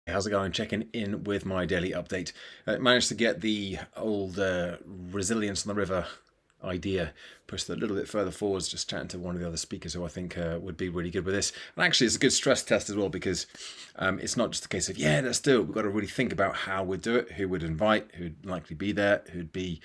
How's it going? Checking in with my daily update. Managed to get the old resilience on the river idea pushed a little bit further forwards, just chatting to one of the other speakers who I think would be really good with this. And actually, it's a good stress test as well because it's not just a case of, yeah, let's do it. We've got to really think about how we'd do it, who would invite, who'd likely be there, who'd be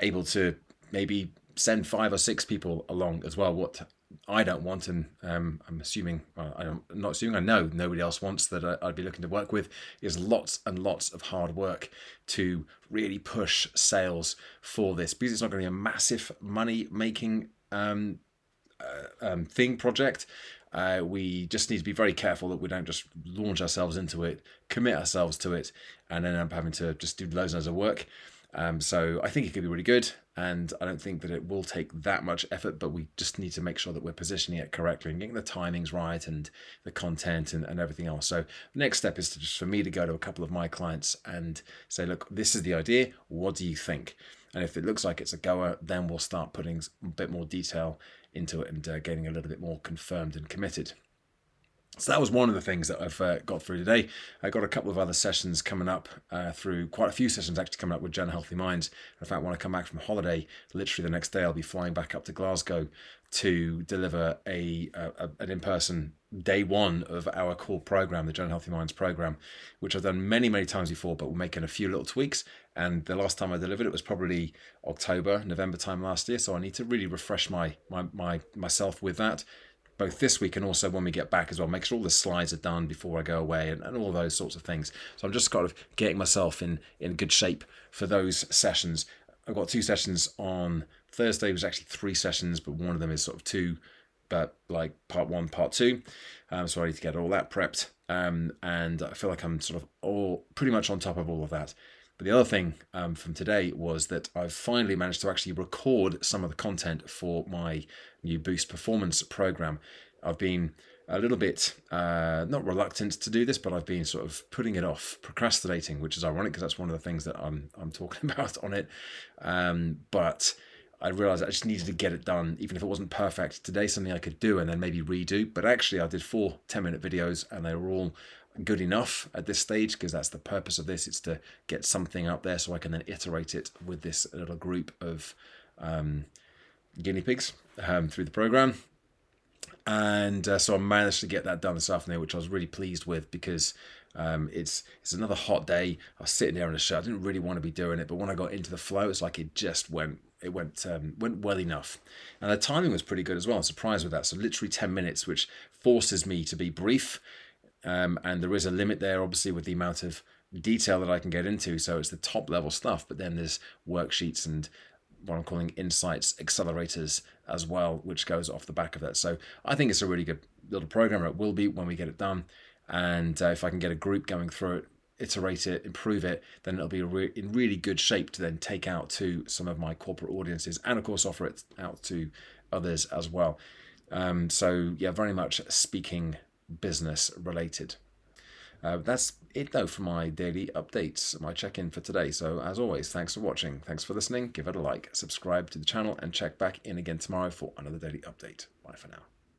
able to maybe send 5 or 6 people along as well. What I don't want, and I'm assuming, well, I'm not assuming, I know nobody else wants that I'd be looking to work with, is lots and lots of hard work to really push sales for this, because it's not going to be a massive money making project. We just need to be very careful that we don't just launch ourselves into it, commit ourselves to it, and then end up having to just do loads and loads of work. So I think it could be really good, and I don't think that it will take that much effort, but we just need to make sure that we're positioning it correctly and getting the timings right and the content and everything else. So the next step is to just for me to go to a couple of my clients and say, look, this is the idea. What do you think? And if it looks like it's a goer, then we'll start putting a bit more detail into it and getting a little bit more confirmed and committed. So that was one of the things that I've got through today. I got a couple of other sessions coming up through, quite a few sessions actually coming up with Gen Healthy Minds. In fact, when I come back from holiday, literally the next day, I'll be flying back up to Glasgow to deliver an in-person day one of our core program, the Gen Healthy Minds program, which I've done many, many times before, but we're making a few little tweaks. And the last time I delivered it was probably October, November time last year. So I need to really refresh myself with that, both this week and also when we get back as well. Make sure all the slides are done before I go away and all those sorts of things. So I'm just kind of getting myself in good shape for those sessions. I've got 2 sessions on Thursday. It was actually 3 sessions, but one of them is sort of 2, but like part 1, part 2. So I need to get all that prepped. And I feel like I'm sort of all pretty much on top of all of that. But the other thing from today was that I've finally managed to actually record some of the content for my new Boost Performance program. I've been a little bit not reluctant to do this, but I've been sort of putting it off, procrastinating, which is ironic because that's one of the things that I'm talking about on it. But I realized I just needed to get it done, even if it wasn't perfect. Today, something I could do and then maybe redo. But actually, I did 4 10-minute videos, and they were all good enough at this stage, because that's the purpose of this. It's to get something up there so I can then iterate it with this little group of guinea pigs through the program. And so I managed to get that done this afternoon, which I was really pleased with, because it's another hot day. I was sitting there in the show. I didn't really want to be doing it, but when I got into the flow, it's like it just went well enough. And the timing was pretty good as well. I'm surprised with that. So literally 10 minutes, which forces me to be brief. And there is a limit there, obviously, with the amount of detail that I can get into. So it's the top level stuff, but then there's worksheets and what I'm calling insights accelerators as well, which goes off the back of that. So I think it's a really good little program. It will be when we get it done. And if I can get a group going through it, iterate it, improve it, then it'll be in really good shape to then take out to some of my corporate audiences, and of course offer it out to others as well. So yeah, very much speaking business related. That's it though for my daily updates, my check-in for today. So as always, thanks for watching, thanks for listening, give it a like, subscribe to the channel, and check back in again tomorrow for another daily update. Bye for now.